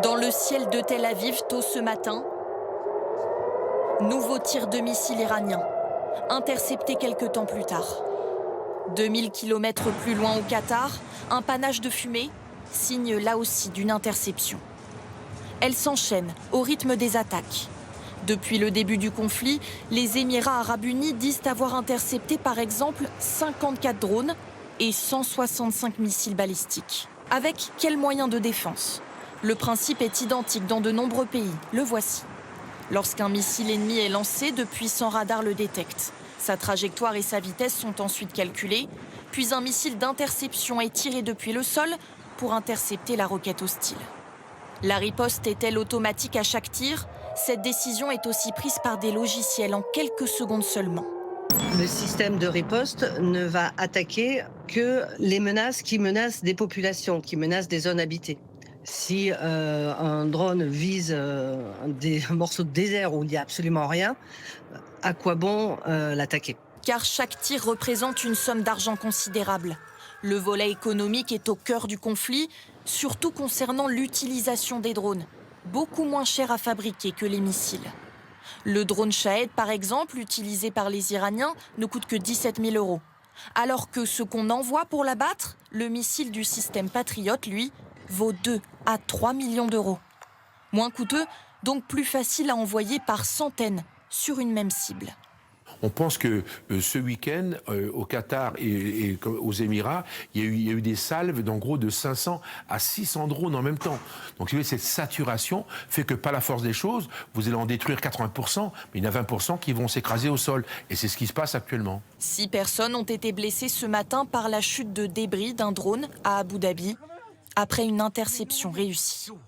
Dans le ciel de Tel Aviv, tôt ce matin, nouveau tir de missile iranien, intercepté quelque temps plus tard. 2000 km plus loin au Qatar, un panache de fumée, signe là aussi d'une interception. Elle s'enchaîne au rythme des attaques. Depuis le début du conflit, les Émirats arabes unis disent avoir intercepté par exemple 54 drones et 165 missiles balistiques. Avec quels moyens de défense? Le principe est identique dans de nombreux pays, le voici. Lorsqu'un missile ennemi est lancé, de puissants radars le détectent. Sa trajectoire et sa vitesse sont ensuite calculées, puis un missile d'interception est tiré depuis le sol pour intercepter la roquette hostile. La riposte est-elle automatique à chaque tir? Cette décision est aussi prise par des logiciels en quelques secondes seulement. Le système de riposte ne va attaquer que les menaces qui menacent des populations, qui menacent des zones habitées. Si un drone vise un morceau de désert où il n'y a absolument rien, à quoi bon l'attaquer? Car chaque tir représente une somme d'argent considérable. Le volet économique est au cœur du conflit, surtout concernant l'utilisation des drones, beaucoup moins cher à fabriquer que les missiles. Le drone Shahed, par exemple, utilisé par les Iraniens, ne coûte que 17 000 €. Alors que ce qu'on envoie pour l'abattre, le missile du système Patriot, lui, vaut 2 à 3 millions d'euros. Moins coûteux, donc plus facile à envoyer par centaines sur une même cible. On pense que ce week-end, au Qatar et aux Émirats, il y a eu des salves d'en gros de 500 à 600 drones en même temps. Donc cette saturation fait que par la force des choses, vous allez en détruire 80%, mais il y en a 20% qui vont s'écraser au sol. Et c'est ce qui se passe actuellement. 6 personnes ont été blessées ce matin par la chute de débris d'un drone à Abu Dhabi, après une interception réussie.